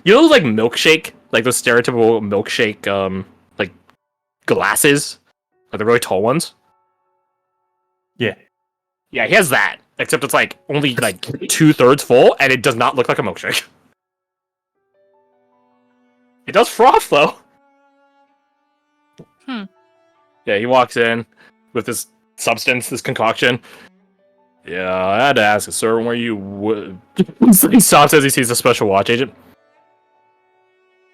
You know those like milkshake, like those stereotypical milkshake, like glasses, like the really tall ones. Yeah. Yeah, he has that. Except it's like only like 2/3 full, and it does not look like a milkshake. It does froth though. Yeah, he walks in with this substance, this concoction. Yeah, I had to ask, sir, where you? He stops as he sees a special watch agent.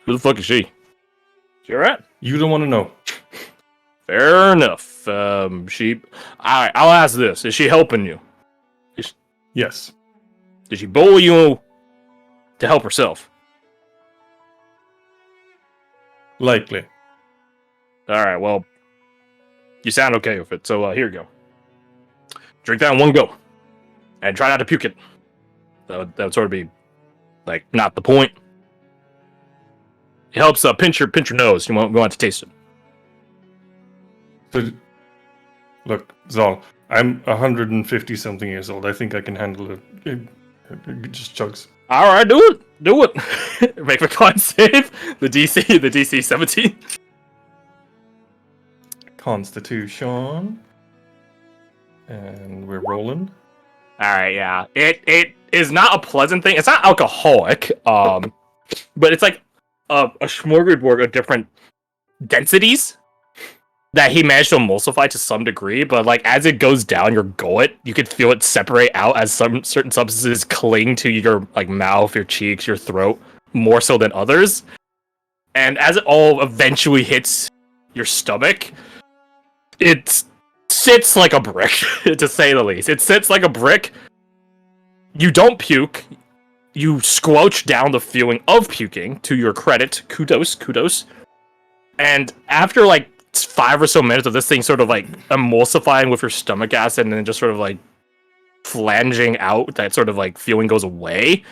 Who the fuck is she? She alright? You don't want to know. Fair enough. She. Alright, I'll ask this: is she helping you? Yes. Did she bully you to help herself? Likely. Alright, well, you sound okay with it, so here you go. Drink that in one go. And try not to puke it. That would sort of be, like, not the point. It helps pinch your nose. You want to taste it. So, look, Zal, I'm 150 something years old. I think I can handle it. It just chugs. Alright, do it. Make a con save. The DC 17. Constitution. And we're rolling. Alright, yeah. It is not a pleasant thing. It's not alcoholic. But it's like a smorgasbord of different densities that he managed to emulsify to some degree, but like as it goes down your gullet, you can feel it separate out as some certain substances cling to your like mouth, your cheeks, your throat, more so than others. And as it all eventually hits your stomach, it sits like a brick, to say the least. It sits like a brick. You don't puke. You squelch down the feeling of puking, to your credit. Kudos. And after like 5 or so minutes of this thing sort of like emulsifying with your stomach acid and then just sort of like flanging out, that sort of like feeling goes away,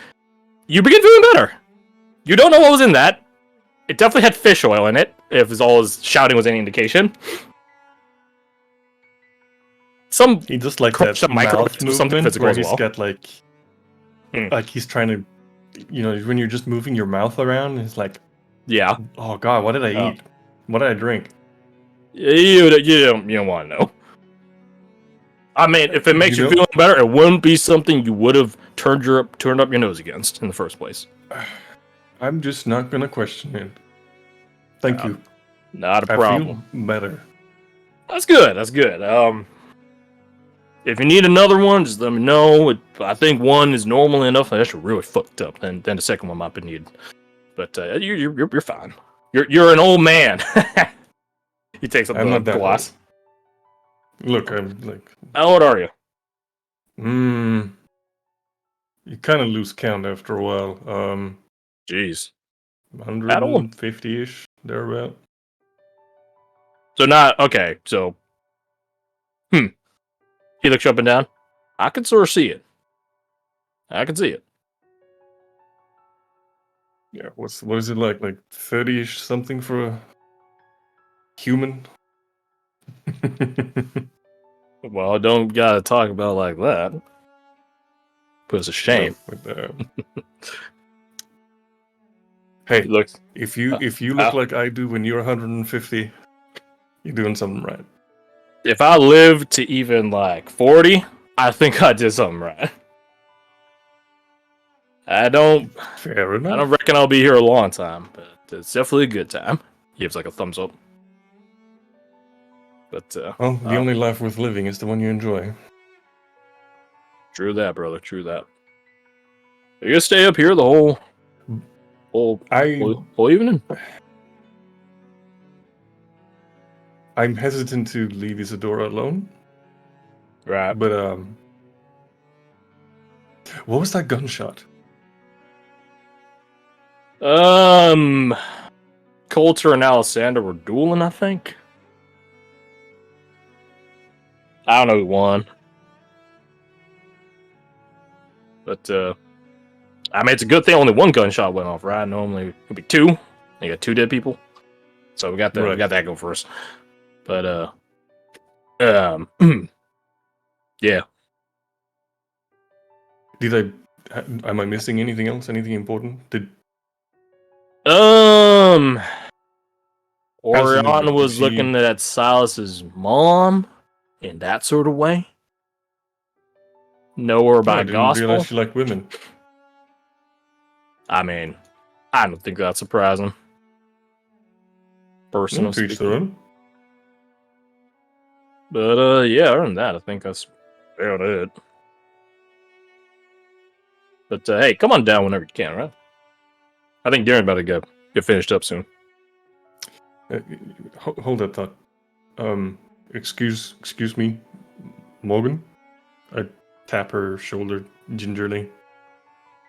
you begin feeling better. You don't know what was in that. It definitely had fish oil in it, if all his shouting was any indication. He just like that some mouth movement physical where as he's well. got like he's trying to, when you're just moving your mouth around, it's like, yeah. Oh god, what did I eat? What did I drink? You don't want to know. I mean, if it makes you feel better, it wouldn't be something you would have turned up your nose against in the first place. I'm just not gonna question it. Thank you. Not a problem. I feel better. That's good. If you need another one, just let me know. I think one is normal enough. That's really fucked up. And then the second one might be needed. But you're fine. You're an old man. He takes up the glass. Look, I'm like. How old are you? You kind of lose count after a while. Jeez. 150-ish, thereabout. So not okay. So, he looks you up and down. I can sort of see it. I can see it. Yeah, what is it like 30-ish something for a human? Well, I don't gotta talk about it like that. But it's a shame. Hey, look, if you look like I do when you're 150, you're doing something right. If I live to even like 40, I think I did something right. Fair enough. I don't reckon I'll be here a long time, but it's definitely a good time. He gives like a thumbs up. But the only life worth living is the one you enjoy. True that, brother. True that. Are you gonna stay up here the whole evening? I'm hesitant to leave Isadora alone. Right. But what was that gunshot? Coulter and Alessandra were dueling, I think. I don't know who won. But, I mean, it's a good thing only one gunshot went off, right? Normally, it would be two. You got 2 dead people. So we got that, we got that go first. But, yeah. Am I missing anything else? Anything important? Orion Hasn't was she? looking at Silas's mom in that sort of way. Know her Oh, by I didn't gospel. realize she liked women. I mean, I don't think that's surprising. Personal To each speaking. their own. But yeah, other than that, I think that's about it. But hey, come on down whenever you can, right? I think Darren's about to get finished up soon. Hold that thought. Excuse me, Morgan. I tap her shoulder gingerly.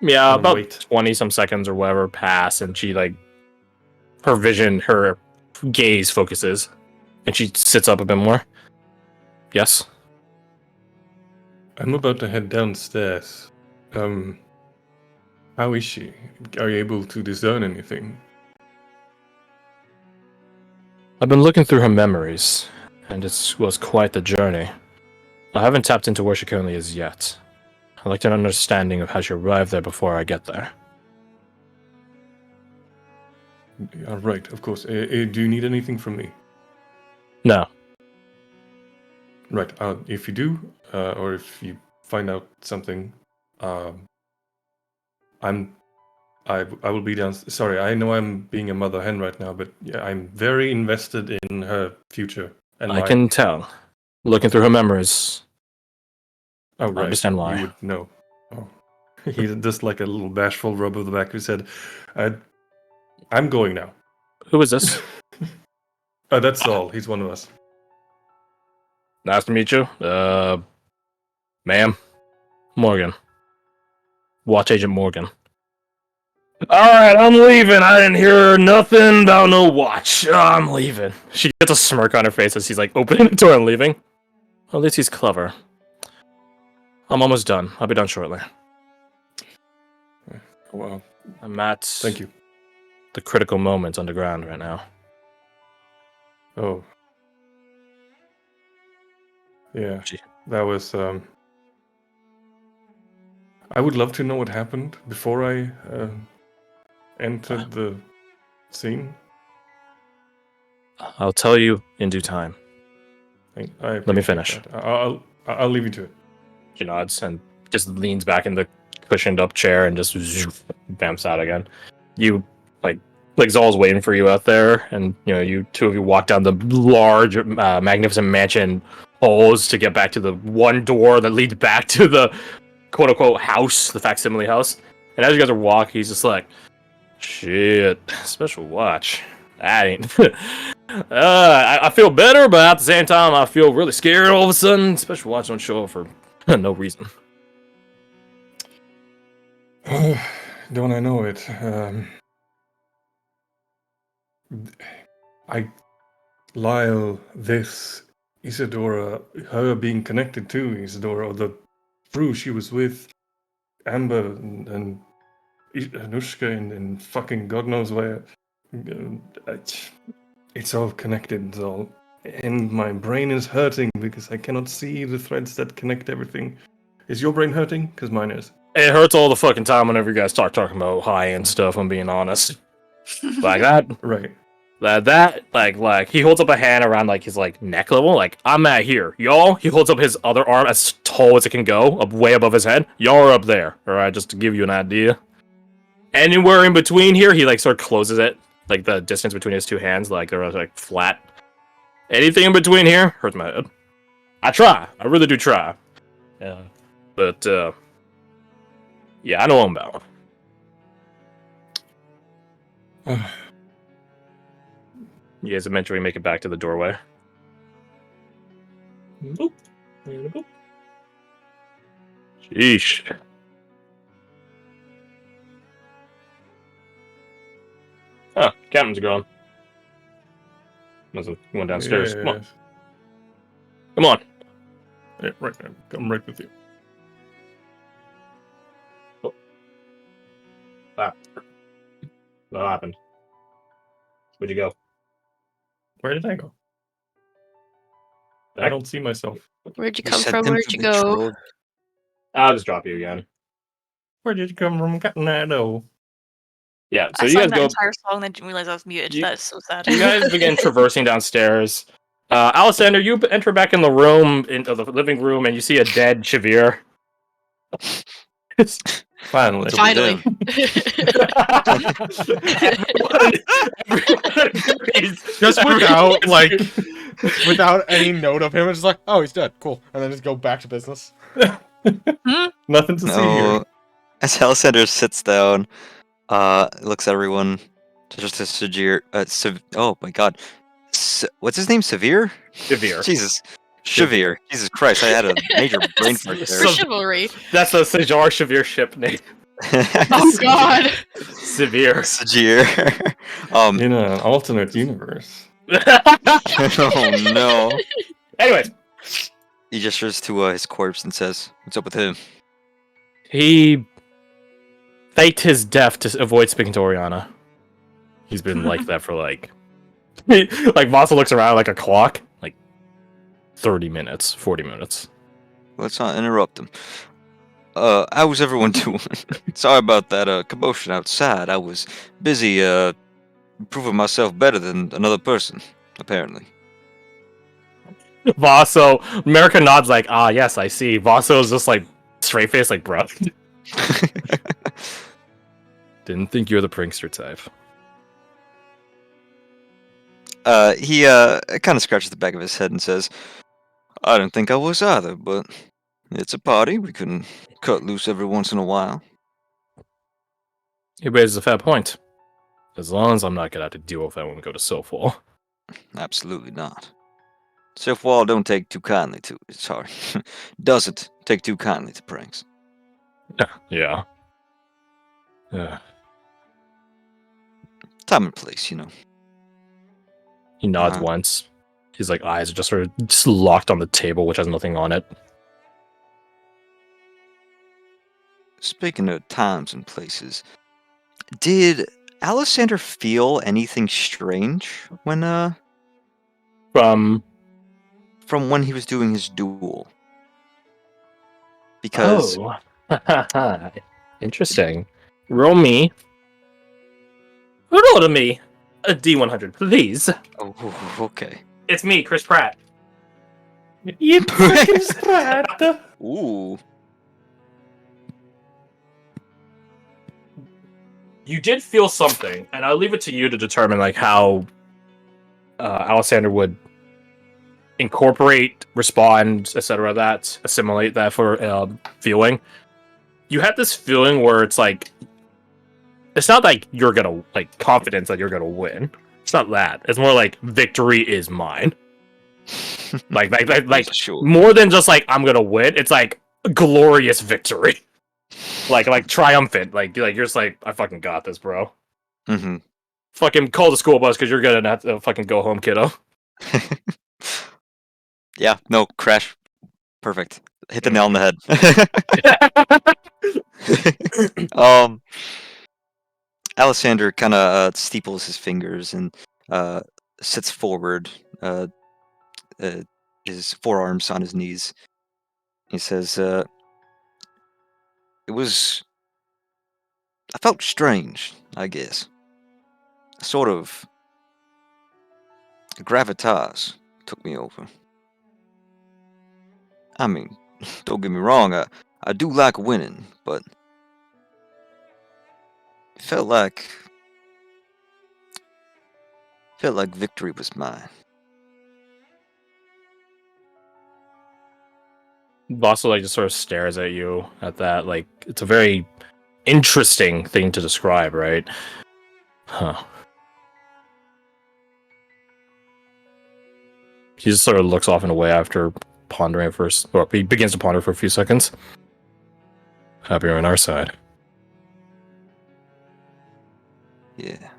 Yeah, about Wait. 20 some seconds or whatever pass, and she her vision, her gaze focuses, and she sits up a bit more. Yes. I'm about to head downstairs. How is she? Are you able to discern anything? I've been looking through her memories, and it was quite the journey. I haven't tapped into where she currently is yet. I'd like an understanding of how she arrived there before I get there. Right, of course. Do you need anything from me? No. Right. If you do, or if you find out something, I will be down. Sorry, I know I'm being a mother hen right now, but yeah, I'm very invested in her future and I can tell. Looking through her memories. Oh, right. I understand why. You would know. Oh. He's just like a little bashful rub of the back of his head. I'm going now. Who is this? That's all. He's one of us. Nice to meet you. Ma'am. Morgan. Watch Agent Morgan. Alright, I'm leaving. I didn't hear nothing about no watch. I'm leaving. She gets a smirk on her face as he's like opening the door and leaving. At least he's clever. I'm almost done. I'll be done shortly. Well, I'm at thank you. the critical moment underground right now. Oh. Yeah. Gee. That was I would love to know what happened before I entered the scene. I'll tell you in due time. I Let me finish. that. I'll leave you to it. She nods and just leans back in the cushioned up chair and just bamps out again. You like Zol's waiting for you out there, and you two of you walk down the large, magnificent mansion halls to get back to the one door that leads back to the quote unquote house, the facsimile house. And as you guys are walking, he's just like, "Shit, special watch. That ain't." I feel better, but at the same time, I feel really scared all of a sudden. Special watch don't show up for no reason. Don't I know it? Lyle, this, Isadora, her being connected to Isadora, or the crew she was with, Amber and Anushka and fucking God knows where. It's all connected, it's all. And my brain is hurting because I cannot see the threads that connect everything. Is your brain hurting? Because mine is. It hurts all the fucking time whenever you guys start talking about high-end stuff, I'm being honest. Like that. Right. Like he holds up a hand around like his like neck level, like I'm at here. Y'all, he holds up his other arm as tall as it can go, up way above his head. Y'all are up there, alright, just to give you an idea. Anywhere in between here, he like sort of closes it. Like the distance between his two hands, like they're like flat. Anything in between here hurts my head. I try. I really do try. Yeah. But yeah, I know what I'm about. You guys eventually make it back to the doorway. Boop. And a boop. Sheesh. Oh, captain's gone. Must have went downstairs. Come on. Yes. Come on. Yeah, right. I'm right with you. Oh. Ah. What happened? Where'd you go? Where did I go? I don't see myself. Where'd you come from? Where'd you go? I'll just drop you again. Where did you come from, Captain Ado? Yeah, so I you sang guys that go. entire song, then didn't realize I was muted. You- That is so sad. You guys begin traversing downstairs. Alexander, you enter back in the room, into the living room, and you see a dead Shavir. Finally. Finally. everyone agrees. Just Everyone without any note of him, it's just like, oh, he's dead, cool, and then just go back to business. Nothing to see here. No. As Alexander sits down, looks at everyone, just to Sajir. Oh my god. What's his name? Severe? Shavir. Jesus. Shavir. Jesus Christ, I had a major brain fart For there. chivalry. That's a Sajar Shavir ship name. Oh god. Severe. Sajir. In an alternate universe. Oh no. Anyways, He gestures to his corpse and says, "What's up with him?" he faked his death to avoid speaking to Oriana. He's been like that for like Vasa looks around like a clock, like 30 minutes, 40 minutes. Let's not interrupt him. How's everyone doing? Sorry about that commotion outside. I was busy proving myself better than another person, apparently. Vaso, America nods like, ah, yes, I see. Vaso is just like straight face, like, bro. Didn't think you were the prankster type. He kind of scratches the back of his head and says, "I didn't think I was either, but it's a party. We can cut loose every once in a while." He raises a fair point. As long as I'm not gonna have to deal with that when we go to Sofall. Absolutely not. Silfwall don't take too kindly to it. Sorry. Doesn't take too kindly to pranks. Yeah. Time and place, you know. He nods once. His like eyes are just sort of just locked on the table, which has nothing on it. Speaking of times and places, did Alexander feel anything strange when From when he was doing his duel? Because interesting. Roll to me a D100, please. oh, okay. It's me, Chris Pratt. You fucking sprat. Ooh. You did feel something, and I'll leave it to you to determine like how Alexander would incorporate, respond, etc. That assimilate that for feeling. You had this feeling where it's like it's not like you're gonna like confidence that you're gonna win. It's not that. It's more like victory is mine. like Sure. more than just like I'm gonna win. It's like glorious victory. like triumphant. Like you're just like I fucking got this, bro. Mm-hmm. Fucking call the school bus because you're gonna have to fucking go home, kiddo. Yeah, no, Crash. Perfect. Hit the nail on the head. Alexander kind of steeples his fingers and sits forward, his forearms on his knees. He says, I felt strange, I guess. Sort of gravitas took me over. I mean, don't get me wrong, I do like winning, but it felt like victory was mine. Vassal like just sort of stares at you at that. Like it's a very interesting thing to describe, right? Huh. He just sort of looks off and away after pondering at first. Well, he begins to ponder for a few seconds. Happier on our side. Yeah.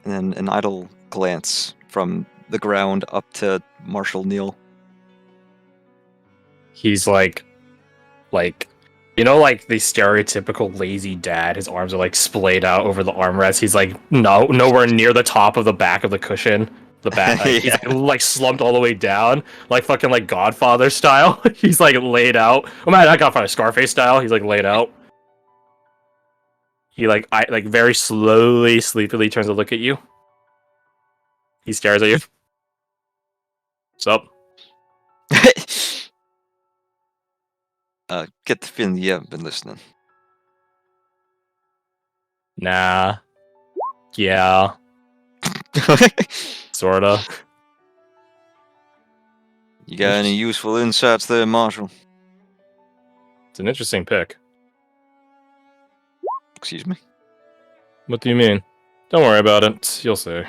And then an idle glance from the ground up to Marshal Neal. He's like you know, like the stereotypical lazy dad. His arms are like splayed out over the armrest. He's like nowhere near the top of the back of the cushion. The back, like, Yeah. he's like slumped all the way down, like fucking like Godfather style. He's like laid out. Oh man, not Godfather, Scarface style. He's like laid out. He like very slowly, sleepily turns to look at you. He stares at you. What's up? Get the feeling you haven't been listening. Nah. Yeah. Sorta. You got any useful insights there, Marshal? It's an interesting pick. Excuse me? What do you mean? Don't worry about it. You'll see.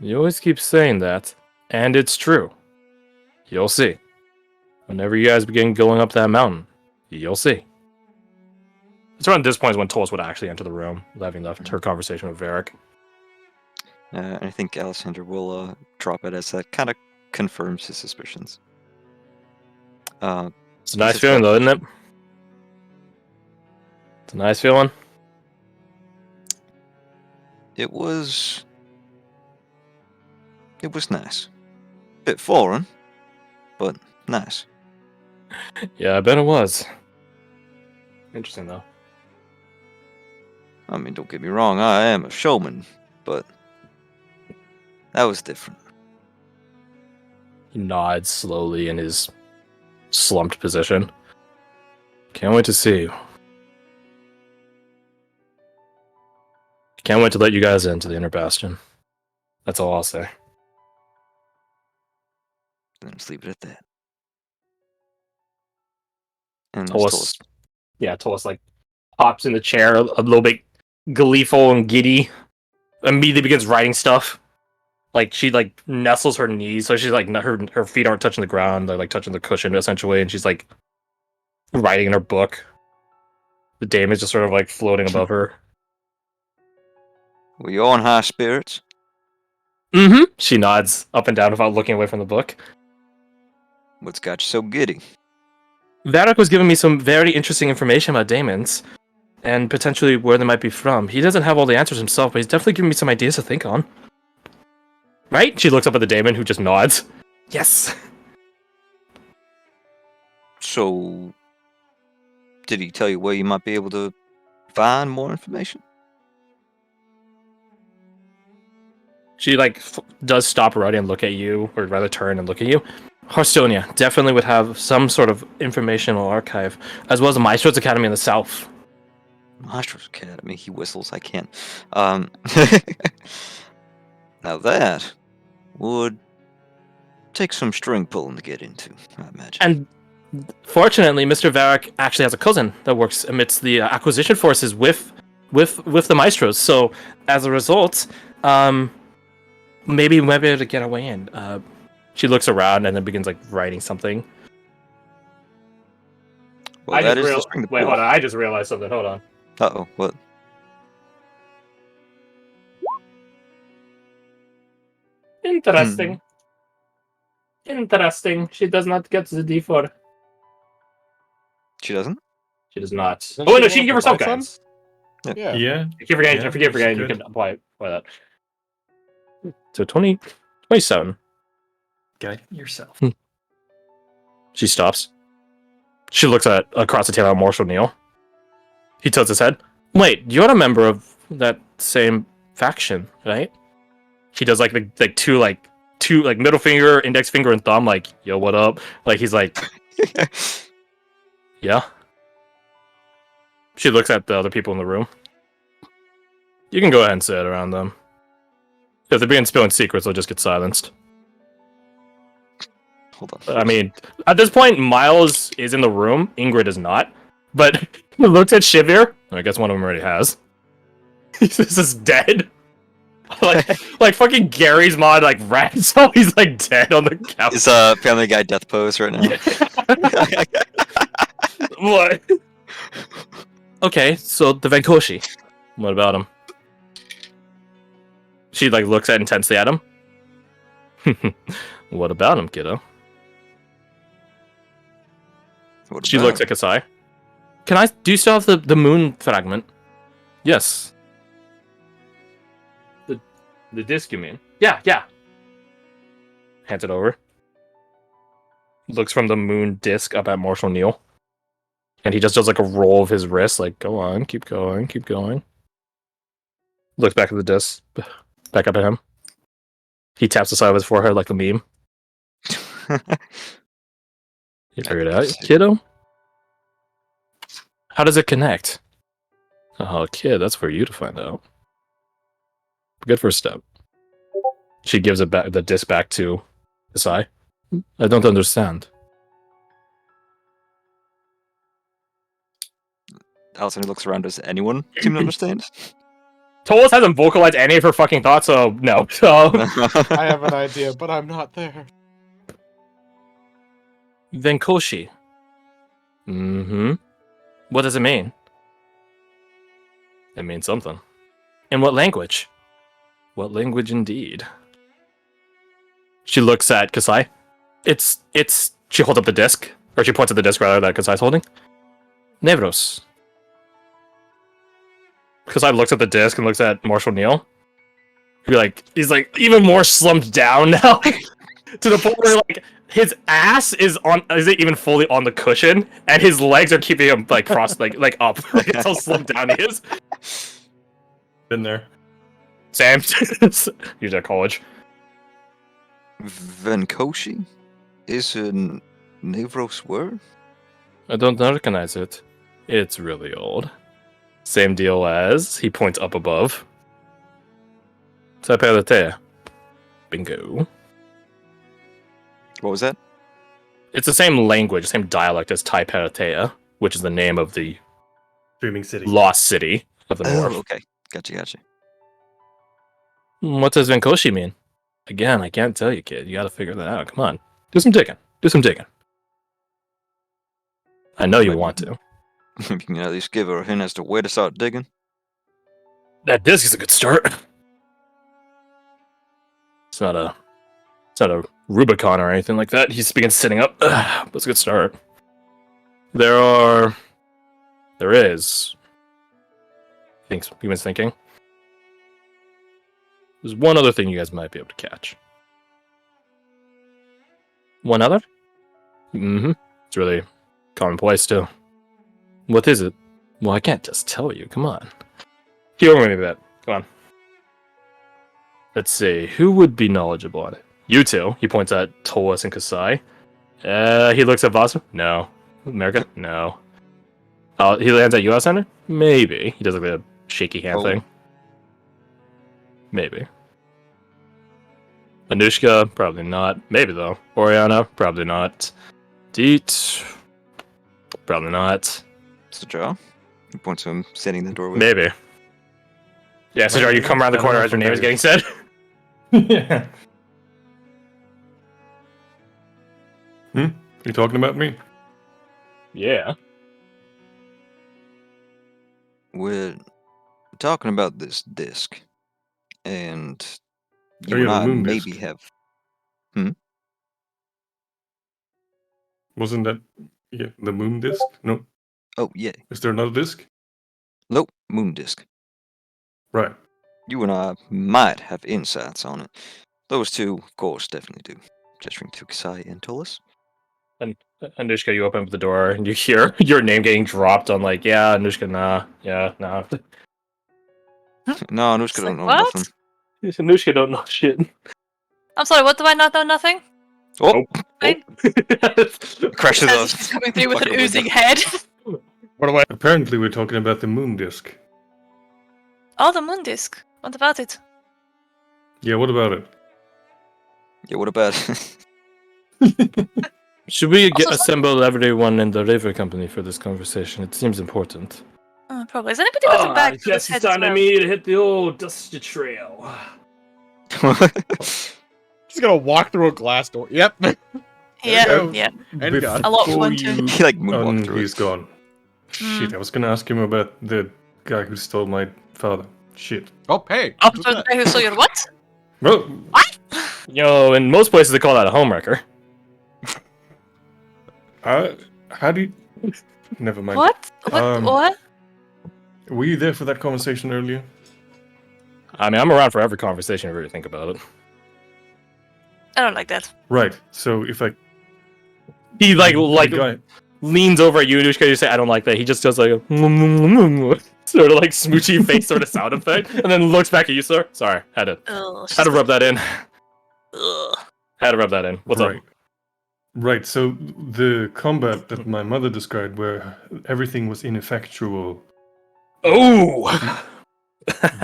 You always keep saying that, and it's true. You'll see. Whenever you guys begin going up that mountain, you'll see. It's around this point when Tolis would actually enter the room, having left her conversation with Varric. I think Alexander will drop it as that kind of confirms his suspicions. It's a nice feeling, though, isn't it? It's a nice feeling. It was nice. Bit foreign, but nice. Yeah, I bet it was. Interesting, though. I mean, don't get me wrong, I am a showman, but that was different. He nods slowly in his slumped position. Can't wait to see you. Can't wait to let you guys into the Inner Bastion. That's all I'll say. Then just leave it at that. And Tolis like pops in the chair a little bit gleeful and giddy. Immediately begins writing stuff. Like she like nestles her knees, so she's like her feet aren't touching the ground; they're like touching the cushion essentially, and she's like writing in her book. The dame is just sort of like floating above her. Were you all in high spirits? Mm-hmm. She nods up and down without looking away from the book. What's got you so giddy? Varric was giving me some very interesting information about daemons, and potentially where they might be from. He doesn't have all the answers himself, but he's definitely giving me some ideas to think on. Right? She looks up at the daemon, who just nods. Yes. So, did he tell you where you might be able to find more information? She like does stop writing and look at you, or rather turn and look at you. Harstonia definitely would have some sort of informational archive, as well as the Maestro's Academy in the south. Maestro's Academy, he whistles, I can't. Now that would take some string pulling to get into, I imagine. And fortunately, Mr. Varric actually has a cousin that works amidst the acquisition forces with the Maestros. So as a result, maybe we might be able to get our way in. She looks around and then begins like writing something. Well, that is the string to pull. Wait, hold on. I just realized something. Hold on. Uh-oh, what? Interesting. Interesting. She does not get the D4. She doesn't? She does not. Doesn't Oh, she no, she can give want herself the guidance. Yeah. Yeah. I keep forgetting, Yeah, I forget, that's you good. can apply that. So 27. Guide yourself. She stops. She looks across the table at Marshall Neal. He tilts his head. Wait, you're a member of that same faction, right? He does like two middle finger, index finger, and thumb, like, yo, what up? Like he's like, yeah. She looks at the other people in the room. You can go ahead and sit around them. If they begin spilling secrets, they'll just get silenced. Hold on. I mean, at this point, Miles is in the room. Ingrid is not. But he looks at Shivir. I guess one of them already has. This is dead. like fucking Gary's mod, like Ransom. He's like dead on the couch. It's Family Guy death pose right now. What? Okay, so the Venkoshi. What about him? She like looks intensely at him. What about him, kiddo? What She about looks him? at Kasai. Do you still have the moon fragment? Yes. The disc, you mean? Yeah. Hands it over. Looks from the moon disc up at Marshall Neal. And he just does like a roll of his wrist, like, go on, keep going, keep going. Looks back at the disc, back up at him. He taps the side of his forehead like the meme. You figured it out, kiddo? How does it connect? Oh, kid, that's for you to find out. Good first step. She gives it back, the disc back to Kasai. I don't understand. Alison looks around. Does anyone seem to understand? Tolos hasn't vocalized any of her fucking thoughts, so no. So I have an idea, but I'm not there. Venkoshi. Mm-hmm. What does it mean? It means something. In what language? What language indeed? She looks at Kasai. It's she holds up the disc. Or she points at the disc rather that Kasai's holding. Nevros. Kasai looks at the disc and looks at Marshall Neal. He's like even more slumped down now. To the point where like his ass isn't even fully on the cushion, and his legs are keeping him like crossed like up. Like it's how slumped down he is. Been there. Sam, he's at college. Venkoshi is a Nevros word? I don't recognize it. It's really old. Same deal as he points up above. Tapelatea. Bingo. What was that? It's the same language, same dialect as Taiperatea, which is the name of the Dreaming City. lost city of the north. Oh, okay. Gotcha. What does Venkoshi mean? Again, I can't tell you, kid. You gotta figure that out. Come on. Do some digging. I know you want to. You can at least give her a hint as to where to start digging. That disc is a good start. It's not a Rubicon or anything like that. He begins sitting up. But it's a good start. There is. He was thinking. There's one other thing you guys might be able to catch. One other? Mm-hmm. It's really commonplace too. What is it? Well, I can't just tell you. Come on. Humor me with that. Come on. Let's see. Who would be knowledgeable on it? You two. He points at Tolas and Kasai. He looks at Vasu. No. America? No. He lands at US Center? Maybe. He does like a shaky hand thing. Maybe. Anushka? Probably not. Maybe though. Oriana? Probably not. Deet? Probably not. Sajar? He points to him sitting in the doorway. Maybe. Yeah, Sajar, you come around the corner as your name is getting said. Yeah. You talking about me? Yeah. We're talking about this disc. And you Oh, and yeah, the I moon maybe disc. have... Wasn't that the moon disc? No. Oh, yeah. Is there another disc? Nope, moon disc. Right. You and I might have insights on it. Those two, of course, definitely do. Gesturing to Kasai and Tolas. And Anushka, you open up the door and you hear your name getting dropped on like, yeah, Anushka, nah. Yeah, nah. No, Anushka It's don't like, know what? nothing. Anushka don't know shit. I'm sorry, what do I not know nothing? Oh, Wait. crashes As us. she's coming through with an Fucking oozing window. head. What do I? Apparently, we're talking about the moon disc. Oh, the moon disc. What about it? Yeah, what about it? Yeah, what about Should we Also, assemble everyone in the river company for this conversation? It seems important. Probably. Is anybody got a bag for this head as well? to hit the old dusty trail. She's gonna walk through a glass door. Yep. Yeah, yeah. And gone. A lot of Before fun too. you- He like moonwalked through he's it. gone. Shit, I was gonna ask him about the guy who stole my father. Shit. Oh, hey. Oh, who's so that? the guy who saw your what? Well, What? In most places they call that a homewrecker. how do you... Never mind. What? What? Um, What? Were you there for that conversation earlier? I mean, I'm around for every conversation if you really think about it. I don't like that. Right. So if I He the guy, leans over at you, Anushka, you say, I don't like that. He just does like a sort of like smoochy face sort of sound effect, and then looks back at you, sir. Sorry, had to rub that in. Had to rub that in. What's right. up? Right, so the combat that my mother described where everything was ineffectual, Oh!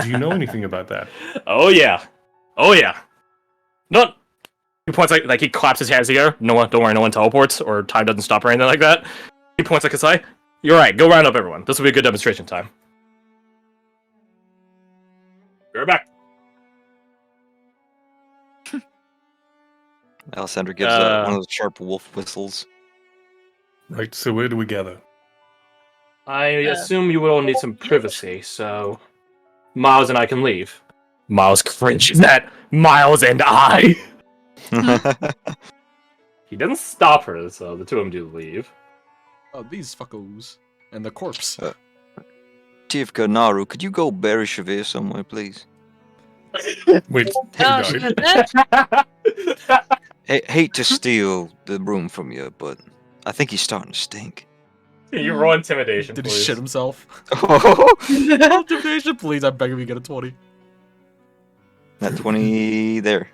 do you know anything about that? Oh yeah. Oh yeah. No. He points like he claps his hands together. No one, don't worry, no one teleports or time doesn't stop or anything like that. He points like Kasai. You're right. Go round up everyone. This will be a good demonstration time. Be right back. Alessandra gives one of those sharp wolf whistles. Right, so where do we gather? I assume you will need some privacy, so Miles and I can leave. Miles cringes at Miles and I. He doesn't stop her, so the two of them do leave. Oh, these fuckos. And the corpse. Tivka, Naru, could you go bury Shavir somewhere, please? Wait, he Oh, she died? had that? Hate to steal the room from you, but I think he's starting to stink. You roll intimidation, Did he please. shit himself? Oh, Intimidation, please. I beg of you, get a 20. that 20 there.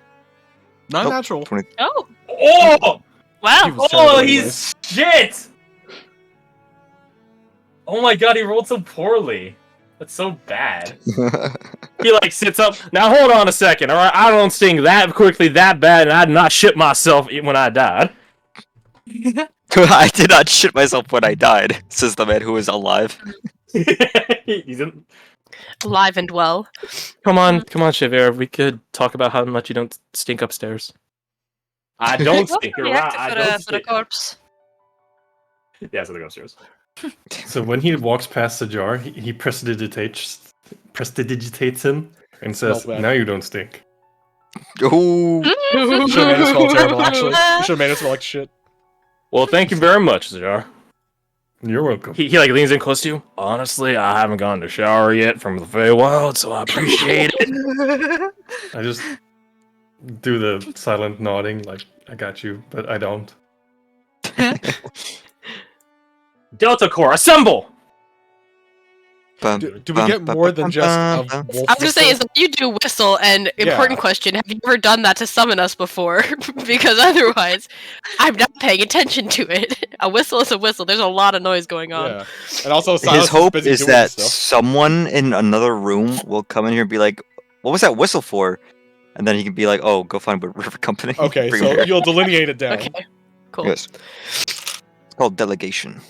Not Nope, natural. 20. Oh, Oh! wow. He was terrible Oh, anyways. he's shit! Oh my god, he rolled so poorly. That's so bad. He like sits up. Now hold on a second, alright? I don't stink that quickly, that bad, and I did not shit myself when I died. I did not shit myself when I died, says the man who is alive. He's in... Alive and well. Come on, Shavir. We could talk about how much you don't stink upstairs. I don't stink, you're right. I don't for the stink. corpse. Yeah, so they go upstairs. So when he walks past the jar, he prestidigitates him and says, Smells bad. now you don't stink. Ooh. Should have made it smell terrible, actually. Should have made it smell like shit. Well, thank you very much, Zajar. You're welcome. He like leans in close to you. Honestly, I haven't gone to shower yet from the Feywild, so I appreciate it. I just do the silent nodding like, I got you, but I don't. Delta Corps, assemble! Do we get more than just a wolf I was gonna say, whistle? is that you do whistle, and Yeah. important question, have you ever done that to summon us before? Because otherwise, I'm not paying attention to it. A whistle is a whistle, there's a lot of noise going on. Yeah. And also, Silas His hope busy is doing that stuff. someone in another room will come in here and be like, what was that whistle for? And then he can be like, oh, go find a river company. Okay, Bring 'em so here. you'll delineate it down. Okay, cool. Yes. It's called delegation.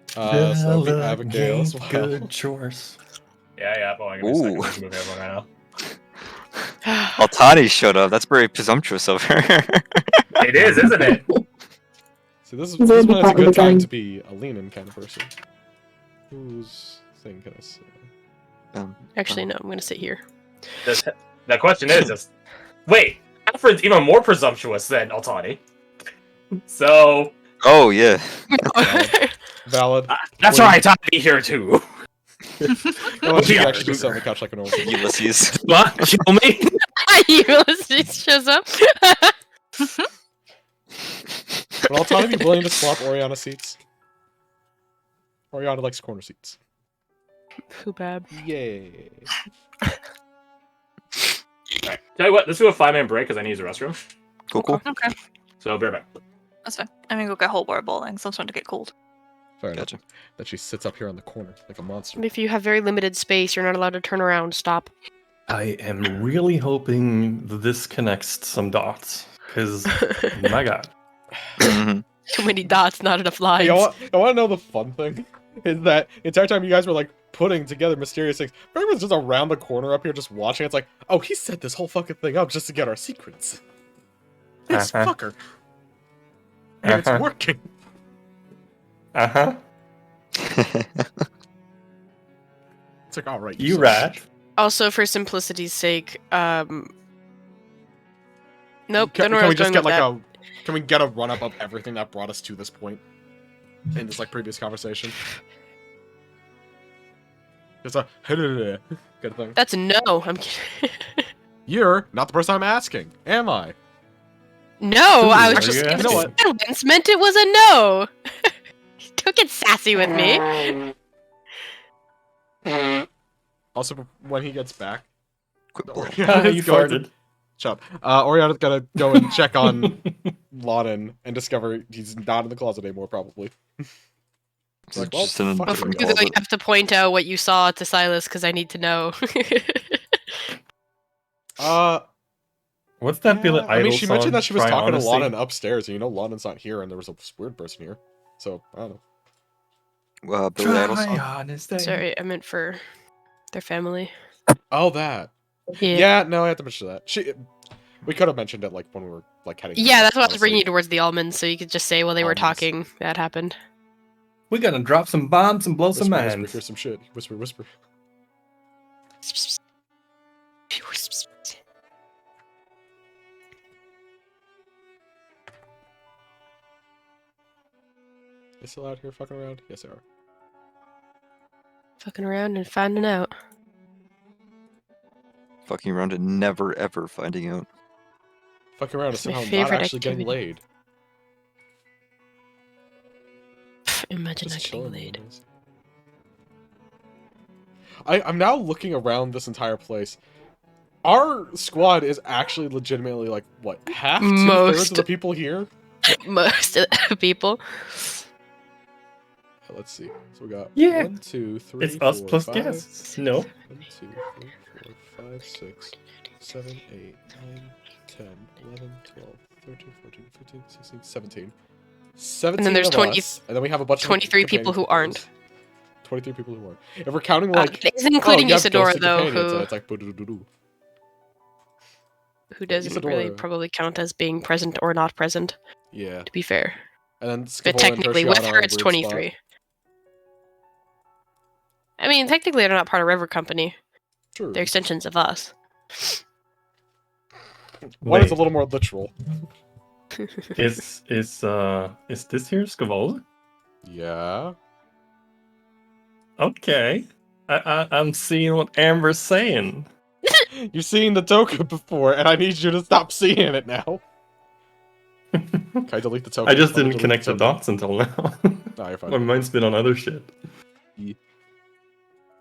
So we have Abigail as well. Good chores. Yeah, but give me a second. Ooh. Let's move everyone right now. Altani showed up. That's very presumptuous of her. It is, isn't it? So this one is a good time to be a Lonan kind of person. Whose thing can I say? Actually, no, I'm gonna sit here. The question is, wait, Alfred's even more presumptuous than Altani. So, Oh, yeah. Valid. that's right, I'd be here too. Well, she Yeah. actually just sit on the couch like a normal person. Ulysses. What? Kill me? Ulysses shows up. But I'll tell you, willing to swap Oriana seats. Oriana likes corner seats. Too bad. Yay. Alright, tell you what, let's do a 5-minute break because I need to use the restroom. Cool. Okay, So, be right back. that's fine. I'm gonna go get whole bar bowling, so I'm starting to get cold. Fair enough. Gotcha. That she sits up here on the corner like a monster. If you have very limited space, you're not allowed to turn around. Stop. I am really hoping that this connects some dots. Because, my god. Mhm. Too many dots, not enough lines. Hey, I want to know the fun thing is that the entire time you guys were like putting together mysterious things, everyone's just around the corner up here just watching. It's like, oh, he set this whole fucking thing up just to get our secrets. This Uh-huh. fucker. And it's Uh-huh. working. Uh-huh. It's like, all right. You son. rat. Also, for simplicity's sake, nope. don't know Can where I we was just going get with like that. Can we get a run up of everything that brought us to this point in this like previous conversation? Just a good thing. That's a no. I'm kidding. You're not the person I'm asking, am I? No, I was Are just you giving asking? silence meant it was a no. Don't get sassy with me. Also, when he gets back, Quit blowing. Oriana's You going to farted. shut up. Oriana's gonna go and check on Lonan and discover he's not in the closet anymore, probably. It's Like, well, just in a fuck it. different Before you go, you closet. have to point out what you saw to Silas because I need to know. What's that Billy Yeah, I mean, she mentioned that she was Try talking Honesty? to Lonan upstairs, and you know Lonan's not here, and there was a weird person here. So, I don't know. Billy Idol Try song. honesty. Sorry, I meant for their family. Oh, that. Yeah, no, I have to mention that. We could have mentioned it, like, when we were, like, heading Yeah, out, that's why I was honestly. bringing you towards the almonds, so you could just say while they were Almonds. talking that happened. We're gonna drop some bombs and blow some Whisper, whisper, minds. hear some shit. Whisper, whisper. They still out here fucking around? Yes, they are. Fucking around and finding out. Fucking around and never ever finding out. Fucking around and It's my somehow not favorite actually getting activity. laid. Imagine Just not getting chilling laid. with us. I'm now looking around this entire place. Our squad is actually legitimately like what, half, 2/3 Most. of the people here? Most of the people. Let's see. So we got Yeah. 1, 2, 3, It's us 4, plus 5, guests. No. 1, 2, 3, 4, 5, 6, 7, 8, 9, 10, 11, 12, 13, 14, 15, 16, 17. 17 And then there's of 20 us, and then we have a bunch of 23 people who aren't. 23 people who aren't. If we're counting like It's including you have Isadora, ghosted though, companions, who then it's like boo-doo-doo-doo. doesn't really Isadora. probably count as being present or not present, Yeah. to be fair. And then But Scabola and technically, with Tertiana her, are in a it's weird 23. spot. I mean, technically, they're not part of River Company. True. They're extensions of us. One is a Wait. little more literal. Is this here Skavola? Yeah. Okay. I'm seeing what Amber's saying. You've seen the token before, and I need you to stop seeing it now. Can I delete the token? I just Let me didn't delete connect the token. dots until now. No, you're fine. My mind's been on other shit. Yeah.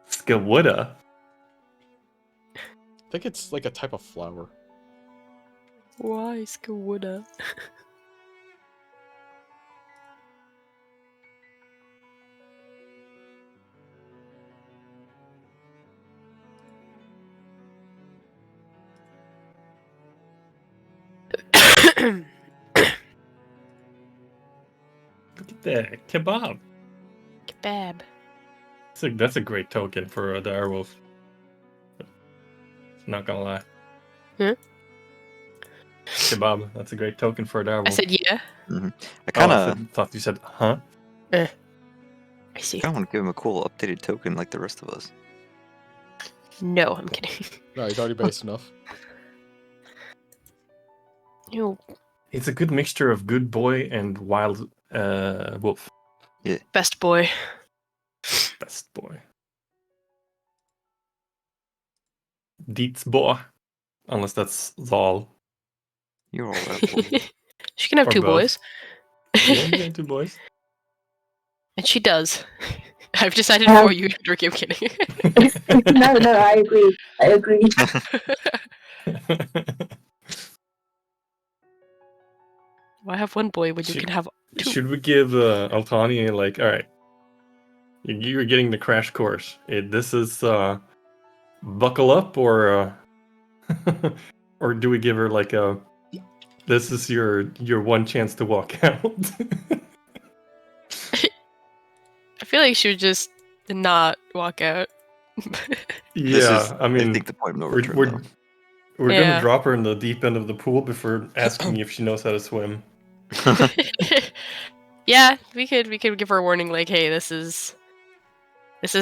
Skawooda. I think it's like a type of flower. Why Skawooda? Look at that. Kebab. Kebab. That's a great token for a direwolf. Not gonna lie. Huh? Kebab. That's a great token for a direwolf. I said yeah. I kind of thought you said, huh? I see. want to give him a cool updated token like the rest of us. No, I'm kidding. No, he's already based enough. You It's a good mixture of good boy and wild wolf. best boy. Best boy. Dietz boy. Unless that's Zal. You're all that boy. She can have Or 2 both. boys. Yeah, you got 2 boys. And she does. I've decided for you, Rick, I'm kidding. No, I agree. I agree. Why have 1 boy when you can have 2? Should we give Altani like, all right, you're getting the crash course. This is buckle up, or or do we give her like a this is your one chance to walk out? I feel like she would just not walk out. Yeah, I mean, I think the point of no we're return. we're, though. we're Yeah. gonna drop her in the deep end of the pool before asking if she knows how to swim. Yeah, we could give her a warning like, hey, this is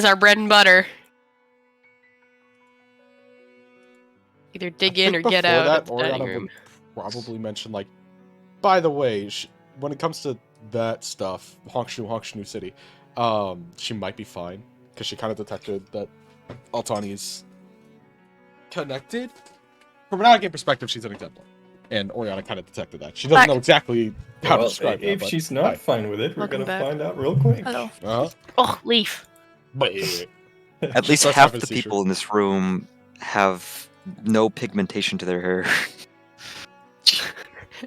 our bread and butter. Either dig in or think get before out that, of the dining Oriana room. would probably mention, like, by the way, when it comes to that stuff, Hongshu City, she might be fine, because she kind of detected that Altani's connected. From an out-game perspective, she's an exemplar. And Oriana kind of detected that. She doesn't know exactly how to Well, describe that. if but- she's not Hi. fine with it, we're Welcome gonna back. find out real quick. Hello. Uh-huh. Oh, Leaf. At least Starts half having a the seizure. people in this room have no pigmentation to their hair.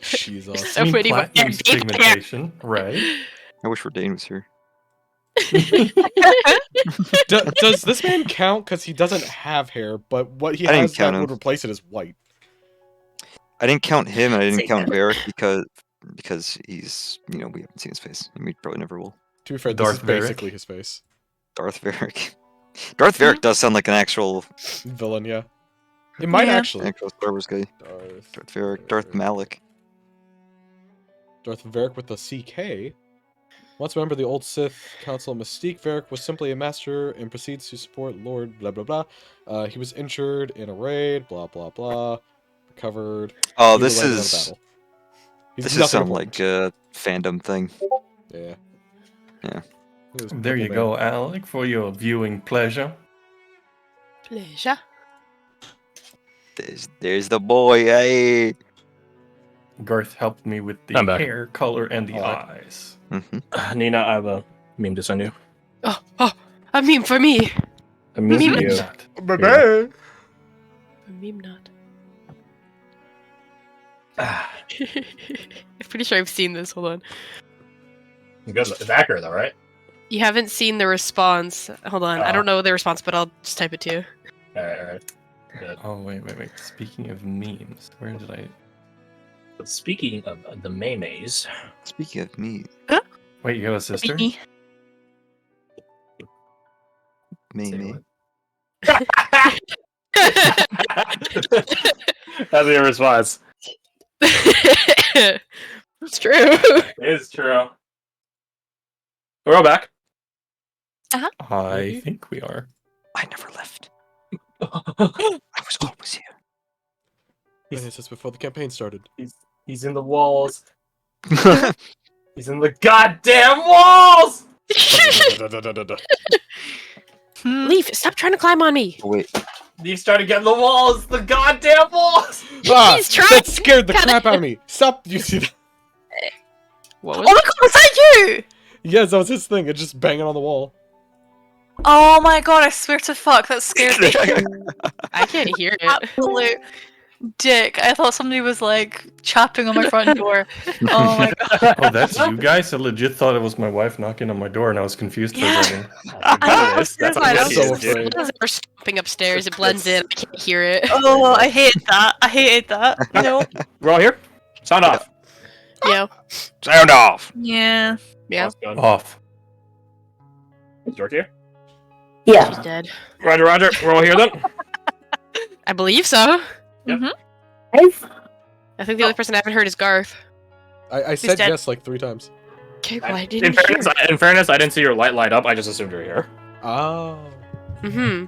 Jesus. So many Platinum's deep hair. pigmentation, right? I wish Verdane was here. Does this man count? Because he doesn't have hair, but what he I didn't has that count him. would replace it is white. I didn't count him, and I didn't Say count that. Varric because he's we haven't seen his face, and we probably never will. To be fair, this Darth is Varric. basically his face. Darth Varric. Darth Varric does sound like an actual Villain, yeah. It might Yeah. actually. Star Wars guy. Darth Varric, Darth Malik. Darth Varric with the CK. Once a member of the old Sith Council Mystique, Varric was simply a master and proceeds to support Lord blah blah blah. He was injured in a raid, blah blah blah. Recovered. Oh, He this landed on a is battle. He's this is nothing some important. like fandom thing. Yeah. Yeah. This There you purple go, Alec, for your viewing pleasure. Pleasure. There's the boy. Hey. Garth helped me with the I'm back. hair color and the Alright. eyes. Nina, I have a meme to send you. Oh, a meme for me. A meme Meme for you. Not. man. Yeah. A meme not. Ah, I'm pretty sure I've seen this. Hold on. good. It's accurate though, right? You haven't seen the response. Hold on. I don't know the response, but I'll just type it to you. Alright. Good. Oh, wait. Speaking of memes, where did I... But speaking of the memes, Speaking of me, Wait, you have a sister? Me. me. that's your response. It's true. It is true. We're all back. I think we are. I never left. I was always here. And this is before the campaign started. He's in the walls. He's in the goddamn walls. Leaf, stop trying to climb on me. Oh, wait. He's trying to get in the walls. The goddamn walls. He's trying. That scared the Gotta- crap out of me. Stop! You see that? What Oh was my god, was that you? Yes, that was his thing. It's just banging on the wall. Oh my god, I swear to fuck, that scared me. I can't hear it. Absolute dick. I thought somebody was like chapping on my front door. Oh my god. Oh, that's you guys? I legit thought it was my wife knocking on my door and I was confused for Yeah. a second. That's I how know. good he So is, dude. afraid. As we're stomping upstairs, it blends in. I can't hear it. Oh, I hated that. I hated that. No. We're all here. Sound off. Yeah. Sound off. Yeah. Yeah. Off. Is George here? Yeah. She's dead. Roger. We're all here then. I believe so. I've I think the only person I haven't heard is Garth. I said dead. yes like 3 times. Okay, well, I In didn't hear. fairness, I didn't see your light up. I just assumed you were here. Oh. Mm-hmm.